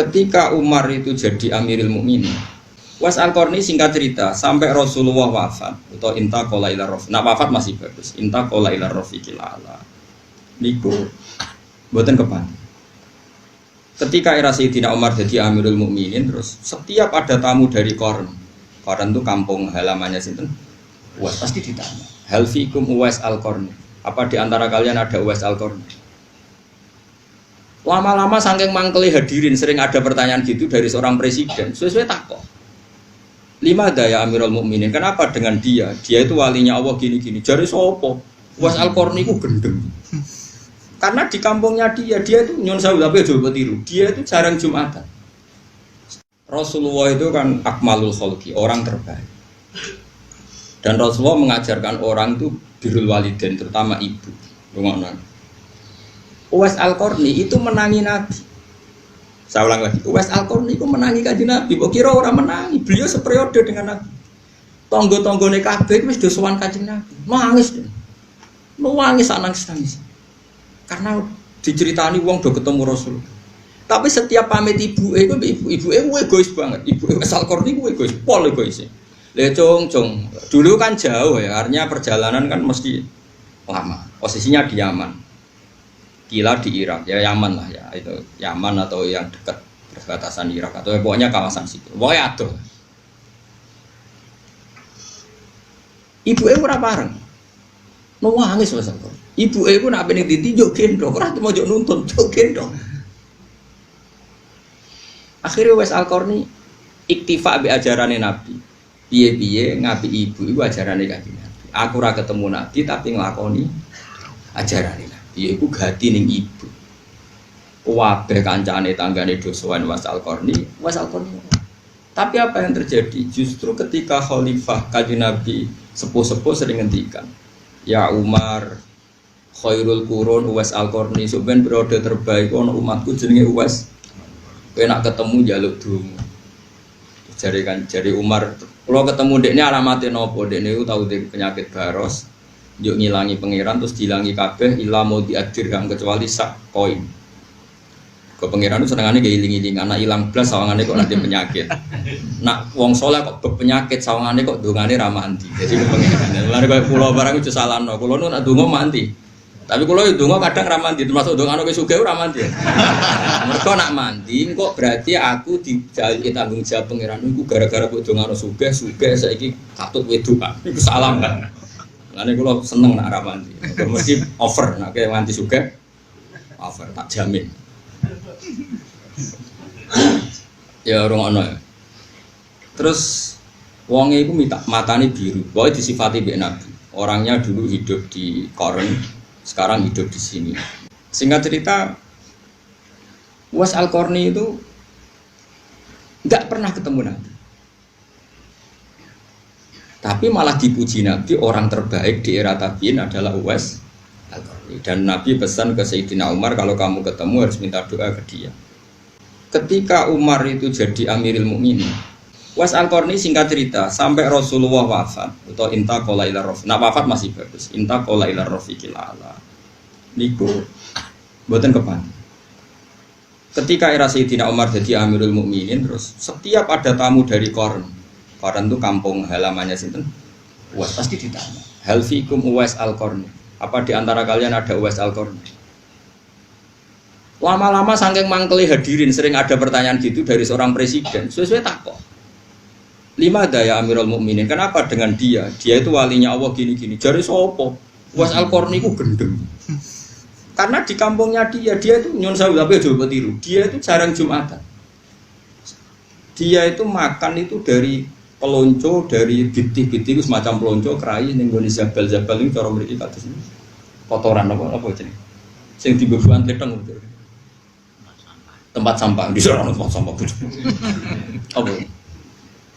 Ketika Umar itu jadi Amirul Mukminin, Uwais Al-Qarni singkat cerita sampai Rasulullah wafat atau intaqala ila rafiq. Nah wafat masih bagus. Intaqala ila rafiqil a'la. Niku mboten kepan. Ketika era Sayyidina Umar jadi Amirul Mukminin, terus setiap ada tamu dari Qarn itu kampung halamannya sinten? Uwais pasti ditanya. Hal fikum Uwais Al-Qarni? Apa di antara kalian ada Uwais Al-Qarni? Lama-lama saking mangkeli hadirin sering ada pertanyaan gitu dari seorang presiden. Sesuai takok. Lima daya Amirul Mukminin. Kenapa dengan dia? Dia itu walinya Allah gini-gini. Jari sopo? Uwais Al-Qarni ku gendeng. Karena di kampungnya dia itu nyon sewu tapi aja tiru. Dia itu jarang Jumatan. Rasulullah itu kan akmalul khalqi, orang terbaik. Dan Rasulullah mengajarkan orang itu birrul walidain, terutama ibu. Ngono. Uwais Al-Qarni itu menangi Nabi. Saya ulang lagi, Uwais Al-Qarni itu menangi kanjeng Nabi. Kok kira orang menangi? Beliau seperiode dengan Nabi. Tonggo-tonggone kabeh wis do sowan kanjeng Nabi. Nangis. Nangis nangis. Karena diceritani wong do ketemu Rasul. Tapi setiap pamit ibu egois banget. Ibu Uwais Al-Qarni ku egois, pol egois. Le cong. Dulu kan jauh ya, artinya perjalanan kan mesti lama. Posisinya di Yaman. Kila di Irak, ya Yaman lah ya. Itu Yaman atau yang dekat perbatasan Irak atau pokoknya kawasan situ. Pokoknya adoh. Ibu ora bareng. Nangis Uwais Al-Qarni. Ibu aku nak pening titi yo gendong, ora mau yo nuntun yo gendong. Akhirnya Uwais Al-Qarni iktifa be ajarane Nabi. Piye-piye ngapi ibu iku ajarane Kanjeng Nabi. Aku ora ketemu Nabi tapi nglakoni ajarane Nabi. Iku gati ning ibu. Kabeh kancane tanggane do sowan Uwais Al-Qarni. Tapi apa yang terjadi? Justru ketika khalifah Kanjeng Nabi sepuh-sepuh sering ngendikan, ya Umar khairul qurun Uwais Al-Qarni, sampeyan periode terbaik ana umatku jenenge Uwais. Kowe nak ketemu njaluk donga. Jari Umar, kalau ketemu dekne alamate napa? Dekne ku tau penyakit baros. Njuk ngilangi pangeran terus dilangi kabeh ila mau diadir kang kecuali sak koin. Ke pangeran itu senengane ge iling-iling anak ilang blas sawangane kok nanti penyakit. Nak wong saleh kok penyakit sawangane kok dongane ra mandi. Jadi ke pangeran. Lare koyo kula barang iku salahno. Kula nu nak donga mandi. Tapi kalau itu donga kadang ra mandi, termasuk donga anu sugih ora mandi. Mergo nak mandi kok berarti aku dijaliki tanggung jawab pangeran iku gara-gara kok donga anu sugih saiki katut wedok. Iku salam kan. Lane kula seneng nak ra mandi. Mesti over nak ke nganti sugih. Over tak jamin. Ya rungokno ya. Terus wonge iku matane biru. Pokoke disifati mbek Nabi. Orangnya dulu hidup di Qarn, sekarang hidup di sini. Singkat cerita, Uwais Al-Qarni itu nggak pernah ketemu Nabi. Tapi malah dipuji Nabi, orang terbaik di era tabi'in adalah Uwais Al-Qarni. Dan Nabi pesan ke Sayyidina Umar, kalau kamu ketemu harus minta doa ke dia. Ketika Umar itu jadi Amirul Mukminin, Uwais Al-Qarni singkat cerita sampai Rasulullah wafat atau intaqala ila rafiq. Nah wafat masih bagus. Intaqala ila rafiqil a'la. Niku mboten kepan. Ketika era Sayyidina Umar jadi Amirul Mukminin, terus setiap ada tamu dari Qarn itu kampung halamannya sinten? Uwais pasti ditanya. Hal fikum Uwais Al-Qarni? Apa di antara kalian ada Uwais Al-Qarni? Lama-lama saking mangkeli hadirin sering ada pertanyaan gitu dari seorang presiden. Sesuai takok. Lima daya Amirul Mukminin. Kenapa dengan dia? Dia itu walinya Allah gini-gini. Jari sopo? Uwais Al-Qarni ku gendeng. Karena di kampungnya dia itu nyon sewu tapi aja tiru. Dia itu jarang Jumatan. Dia itu makan itu dari pelonco, dari biti-biti itu semacam pelonco kerai ning gone jabal-jabal ini cara mriki kados ini. Kotoran apa jenenge? Sing dibebuan tleteng tempat sampah di sana tempat sampah. Apa?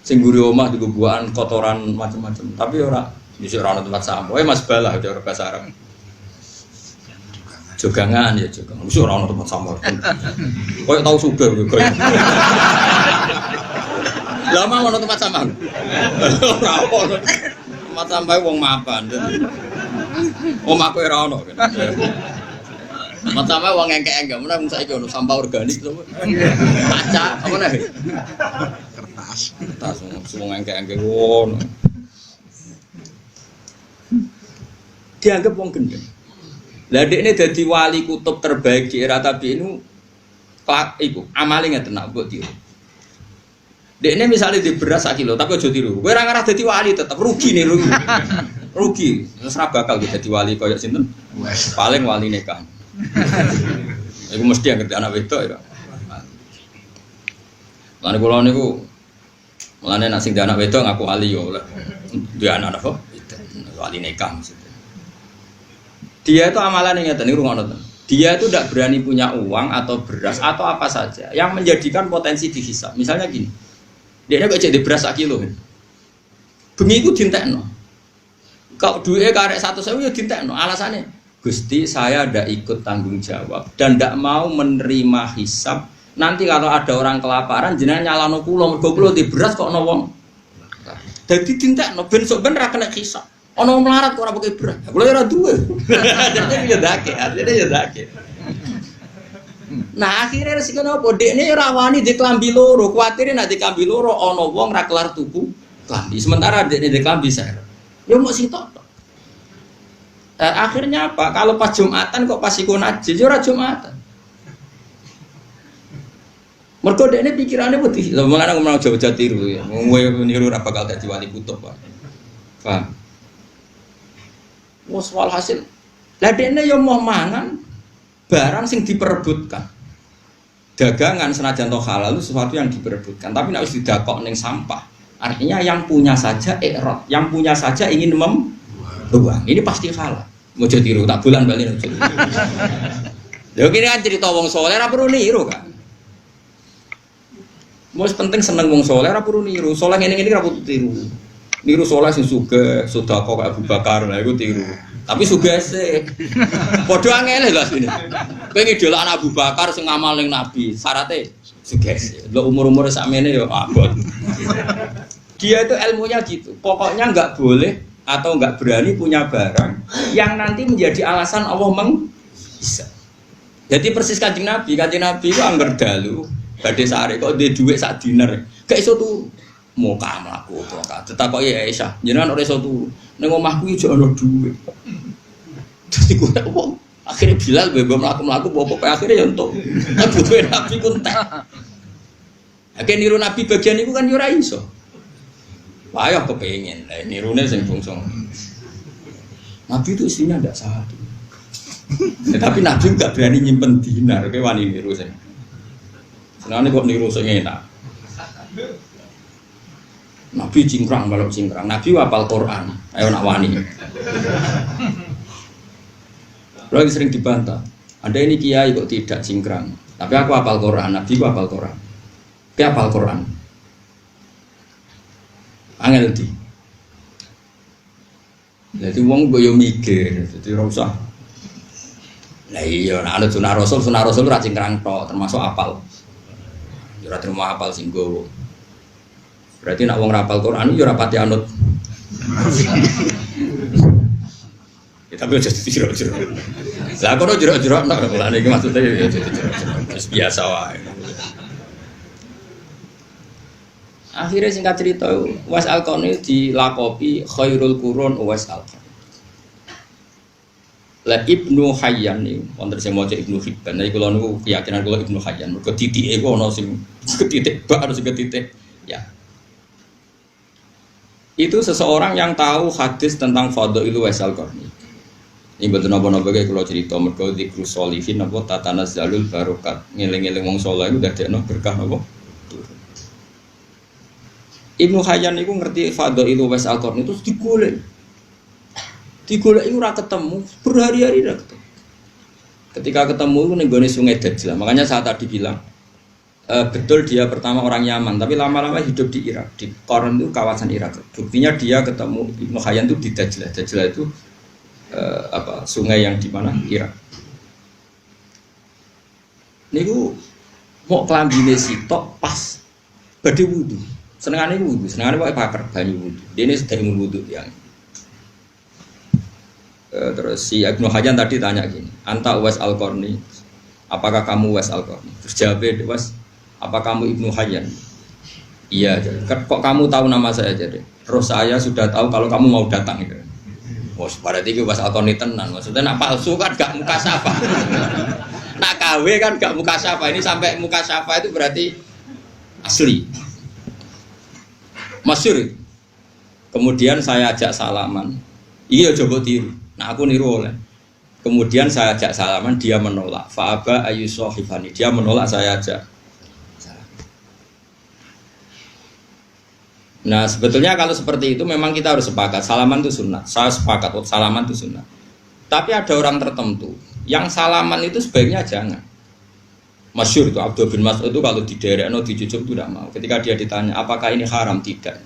Sing guri omah dibebuan kotoran macam-macam. Tapi ora di sana tempat sampah. Mas balah cara bahasa Arab. Jogangan ya jogangan. Wis ora ono tempat sampah. Koyo tau sugih koyo. Lama ono tempat sampah. Ora ono. Tempat sampah wong mapan. Omahku ora ono. Pertama uang engke-engke, mana saiki ono sampah organik to. Kaca, apa nih? Kertas semua engke-engke ngono. Dianggap wong gendeng. Lah dekne dadi wali kutub terbaik di era tabi'in iku amale ngeten nak mbok tiru. Dekne misale di beras 1 kilo tapi aja tiru. Kowe ora ngarah dadi wali tetep rugi nih rugi. Rugi. Terus ora bakal dadi wali koyo sinten? Paling wali nikah. Iku mesti yang ngerti anak wedok ya. Lan kula niku mulane nek sing anak wedok ngaku wali yo. Dia anak apa? Wali nikah maksudnya. Dia itu amalan yang ngeten niku ngono. Dia itu tidak berani punya uang atau beras atau apa saja yang menjadikan potensi dihisab. Misalnya gini, dia kok jadi beras 1 kilo. Bengi itu dintekno. Kalau duitnya karek 1.000 ya dintekno. Alasannya, Gusti saya tidak ikut tanggung jawab dan tidak mau menerima hisab. Nanti kalau ada orang kelaparan, jenengan nyalano kula mergo kula di beras kok ono wong. Dadi dintekno ben sok ben ra kena hisab. Ono melarat kok ora pakai beras. Kula ora duwe. Jadi ya dake, artinya ya dake. Nah, akhirnya resiko napa? Dekne ora wani di klambi loro, kuwatire nek di klambi loro ana wong ra kelar tuku klambi. Sementara dekne di klambi saya. Ya mok sitok. Akhirnya apa? Kalau pas Jumatan kok pas iku najis, ya ora Jumatan. Mergo dekne pikirane wedi. Lha mulane ngomong Jawa tiru ya. Kowe niru ora bakal dadi wali kutub, Pak. Paham? Wal hasil, lah dekne yo mau mangan barang sing diperebutkan. Dagangan senajan toh halal itu sesuatu yang diperebutkan, tapi nek wis didakok ning sampah. Artinya yang punya saja ikrot, yang punya saja ingin membuang. Ini pasti halal. Mau jadi tiru tak bulan bali nek. Lho kene kan cerita wong saleh ora perlu niru kan. Wis penting seneng wong saleh ora perlu niru. Saleh ngene-ngene ora perlu tiru. Niru soleh sing sugih, sedekah kayak Abu Bakar lha iku tiru. Tapi sugih sih. Padha angel lho asline. Kowe ngidolakno Abu Bakar sing ngamal ning Nabi, syaratnya sugih sih. Lho umur-umure sakmene ya abot. Dia itu ilmunya gitu. Pokoknya enggak boleh atau enggak berani punya barang yang nanti menjadi alasan Allah bisa. Jadi persis Kanjeng Nabi itu angger dalu badhe sare kok duwe dhuwit sak dinar. Gak iso turu. Muka mlaku kok ditakoki Aisyah jenengan ora iso turu ning omahku iki ana dhuwit dadi kok wong akhire Bilal bebo mlaku-mlaku pokoke akhire ya entuk butuhe Nabi ku entek akeh niru Nabi bagian iku kan ya ora iso wah ya kepengin nirune sing bungsung Nabi itu isinya ndak satu tapi Nabi enggak berani nyimpen dinar kowe wani niru sing senengane kok niru sing enak Nabi cingkrang balok cingkrang. Nabi hafal Quran. Ayo nak wani. Lagi sering dibantah. Anda ini kiai kok tidak cingkrang. Tapi aku hafal Quran. Nabi ku hafal Quran. Dia hafal Quran. Angel di. Jadi wong boyo mikir. Jadi ora usah. Lah iya nek ana sunah Rasul ora cingkrang tok, termasuk hafal. Ora terima hafal sing gowo. Berarti nak wong rapal Quran yo ora pati anut. Ya tapi aja jero-jero. Lah kono jero-jero nek lha iki maksude ya jero-jero. Biasa wae. Akhirnya singkat cerita Uwais Al-Qarni dilakopi khairul qurun Uwais Al-Qarni. Lah Ibnu Hayyan niku wonten sing maca Ibnu Hibban. Nek kula niku keyakinan kula Ibnu Hayyan mergo titike ku ana sing ketitik bak harus ketitik ya. Itu seseorang yang tahu hadis tentang Fadhail Uwais Al-Qarni. Ini betul napa-napa kayak kalau cerita mergo dzikrus sholihin napa tatanazzalul barokat. Ngeling-eling wong saleh iku dadekno berkah napa? Ibnu Hayyan itu ngerti Fadhail Uwais Al-Qarni itu digolek. Digoleki ora ketemu, berhari-hari ora ketemu. Ketika ketemu itu ning gone Sungai Dajjal. Makanya saya tadi bilang betul dia pertama orang Yaman, tapi lama-lama hidup di Irak. Di Qarn itu kawasan Irak. Buktinya dia ketemu Ibnu Hayyan itu di Dajjal. Dajjal itu sungai yang di mana? Irak. Niku mau klambine sitok pas badhe wudu. Senengane wudu, senengane pakai bakar banyu wudu. Dene sedherek wudu tiyang. Terus si Ibnu Hajar tadi tanya gini, anta Uwais Al-Qarni, apakah kamu Uwais Al-Qarni? Terus jawabnya, Uwais, apa kamu Ibnu Hajar? Iya, kok kamu tahu nama saya jadi? Terus saya sudah tahu kalau kamu mau datang gitu. Wah, berarti Uwais Al-Qarni tenan. Maksudnya nak palsu kan gak muka sapa. Nak KW kan gak muka sapa. Ini sampai muka sapa itu berarti asli. Masyhur. Kemudian saya ajak salaman. Iya coba tiru. Nah aku niru oleh. Kemudian saya ajak salaman, dia menolak. Fa'aba ayyusohifani. Dia menolak, saya ajak. Nah sebetulnya kalau seperti itu memang kita harus sepakat. Salaman itu sunnah. Saya sepakat, salaman itu sunnah. Tapi ada orang tertentu yang salaman itu sebaiknya jangan. Masyhur itu Abdul bin Mas'ud itu kalau di daerah dicucuk itu tidak mau. Ketika dia ditanya apakah ini haram, tidak.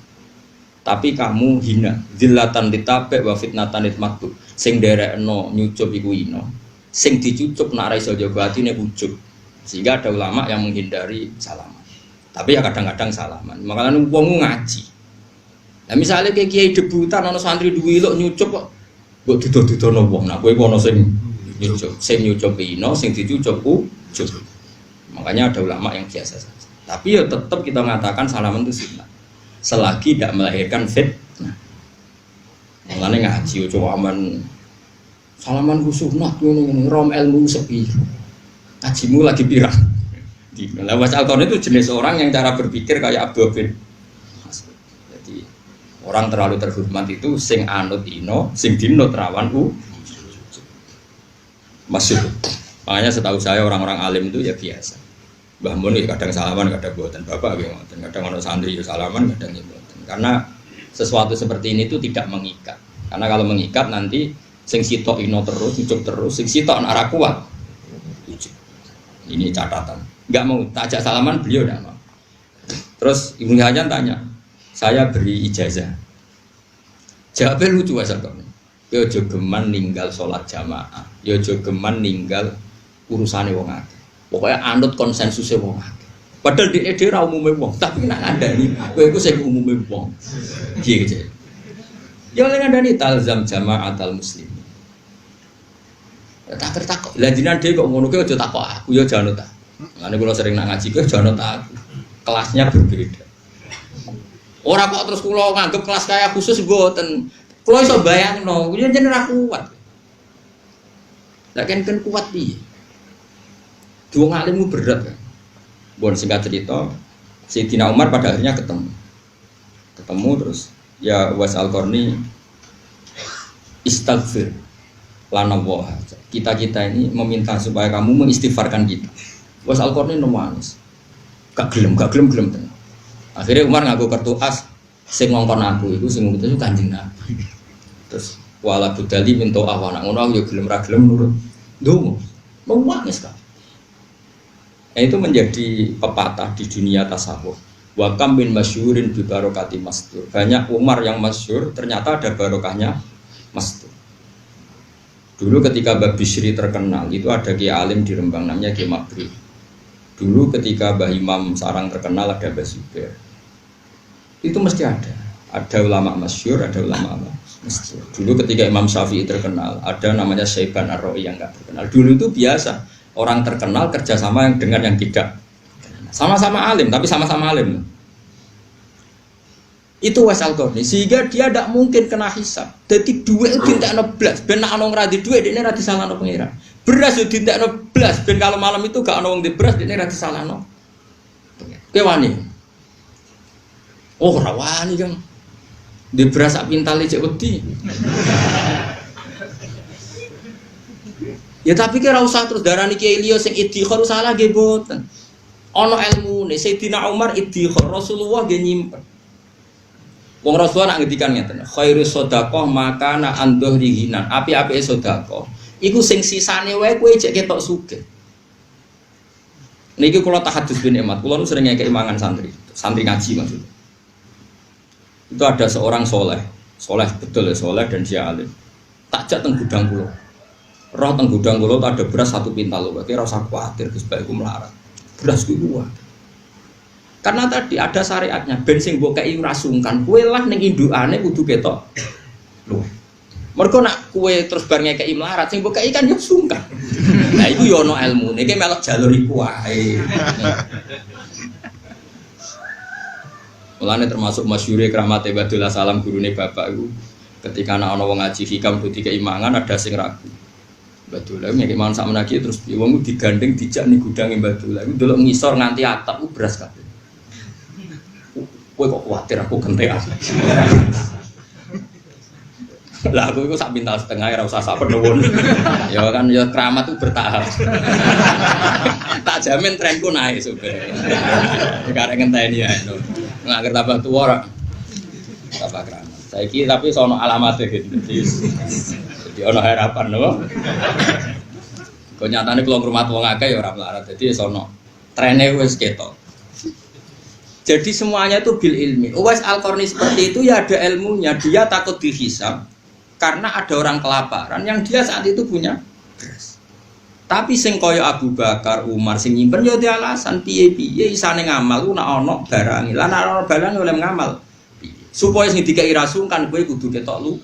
Tapi kamu hina, zillatan ditabek wa fitnatan ditmakbub. Sing derekno nyucup iku ino, sing dicucup nak ra iso jaga atine ujug. Sehingga ada ulama yang menghindari salaman. Tapi ya kadang-kadang salaman. Makanya wong ngaji. Nah misalnya kayak kiai debutan ana santri duwe ilok nyucup kok mbok dudu-dudono wong. Nah kowe ana sing nyucup ino, sing dicucup ujug. Makanya ada ulama yang biasa saja. Tapi ya tetap kita mengatakan salaman itu sunnah. Selagi tidak melahirkan fitnah. Mulane ngaji ojo aman salaman ku sunah ngene rom ilmu sepi. Ngajimu lagi pirang. Di Uwais Al-Qarni itu jenis orang yang cara berpikir kayak Abdul bin Mas'ud. Jadi orang terlalu terhormat itu sing anut ino, sing dinut rawan masuk. Makanya setahu saya orang-orang alim itu ya biasa. Mbah Mun kadang salaman, kadang buatan bapak, kadang orang santri ya salaman, kadang buatan. Karena sesuatu seperti ini itu tidak mengikat. Karena kalau mengikat nanti sing sitok ino terus, ucap terus, sing sitok arah kuat. Ini catatan. Enggak mau tajak salaman, beliau enggak mau. Terus Ibnu Hajar tanya, saya beri ijazah. Jawabnya lucu asal kamu. Yo jogeman ninggal sholat jamaah, yo jogeman ninggal urusane wong akeh. Pokoknya anut konsensusnya wong akeh. Padahal di ide ra umume wong, tapi nak ngandani kowe iku sing umume wong. Piye gitu. Ya oleh ngandani talzam jama'atal muslimin. Tak tertakok. Lah jenengan dhewe kok ngono kowe aja takok aku ya janut ta. Ngene kula sering nak ngaji kowe janut aku. Kelasnya berbeda. Ora kok terus kula nganggep kelas kaya khusus mboten. Kula iso bayangno, yen jeneng ra kuat. Lah kan kuat piye? Dua ngalimmu berat kan. Bon singkat cerita, Sayyidina Umar pada akhirnya ketemu terus ya Uwais Al-Qarni istaghfir lana wa kita ini meminta supaya kamu mengistighfarkan kita. Uwais Al-Qarni nangis gak gelem tenan. Akhirnya Umar ngaku kartu as sing ngongkon aku itu sing ngutus Kanjeng Nabi. Terus wala budali minta awana ngono yo gelem ra gelem nurut ndonga mau nangis kan. Nah, itu menjadi pepatah di dunia tasawuf. Wa kam bin masyhurin bi barokati mastur. Banyak Umar yang masyhur ternyata ada barokahnya mastur. Dulu ketika Mbah Bisri terkenal itu ada kiai alim di Rembang namanya Kiai Makri. Dulu ketika Mbah Imam Sarang terkenal ada Mbah Zubair. Itu mesti ada. Ada ulama masyhur, ada ulama masyhur. Dulu ketika Imam Syafi'i terkenal, ada namanya Syaiban Ar-Ra'i yang enggak terkenal. Dulu itu biasa. Orang terkenal kerjasama yang dengan yang tidak sama-sama alim tapi sama-sama alim itu Uwais Al-Qarni sehingga dia tidak mungkin kena hisab. Jadi duit itu dintekno blas ben nek ana ora di duit dekne ra disalahno pengira. Beras yo dintekno blas ben kalau malam itu gak ana wong di beras dekne ra disalahno. Kowe wani. Oh ora wani kan. Di beras sak pintale cek wedi. Ya tapi kira usah terus darani kiai liya sing iddikhar salah nggih mboten. Ana ilmune Sayyidina Umar iddikhar, Rasulullah nggih nyimpen. Wong Rasulullah nak ngendikan ngeten, khairu shadaqah makana andhri hinan. Api-apike sedekah iku sing sisane wae kowe cek ketok sugih. Niki kula tahadus bin Emat, kula nu sering ngekeki mangan santri ngaji maksudnya. Itu ada seorang soleh betul ya soleh dan dia alim. Takjak teng gudang kula. Roh teng gudang kula ada beras 1 pintal lho, berarti ora usah kuwatir Gus Bae ku melarat. Beras ku kuat. Karena tadi ada syariatnya, ben sing mbok kei ora sungkan, kowe lah ning indukane kudu ketok. Lho. Mergo nak kue terus bar ngekeki melarat sing mbok kei kan yo sungkan. Nah iku yo ana ilmune, iki melok jalur iku wae. Mulane termasuk masyhure kramate Badullah Salam gurune bapak iku ketika ana wong ngaji hikam do dikei mangan ada sing ragu. Badullah ngekeki mangan sak menaki terus wong digandeng dijak ning gudange Badullah iku delok ngisor nganti atap ku beras kabeh. Kowe kok kuwatir aku gentekan. Lah aku itu sak pintal setengah ora usah sak penuwun. Ya kan ya keramat itu bertahap. Tak jamin trenku naik sebenarnya. Karek ngenteni ya. Ngakhir tambah tua ora. Tambah keramat. Saiki tapi sono alamate gitu. Jadi ono harapan lho. Kok nyatane kula ngrumat wong akeh ya ora melarat. Dadi sono trene wis ketok. Jadi semuanya itu bil ilmi. Uwais Al-Qarni seperti itu ya ada ilmunya. Dia takut dihisab. Karena ada orang kelaparan yang dia saat itu punya beras. Tapi sing kaya Abu Bakar, Umar sing nyimpen ya dia alasan piye-piye isane ngamal ku nek ana barang. Lah nek ana barang oleh ngamal. Supaya sing dikei rasungkan kowe kudu ketok lu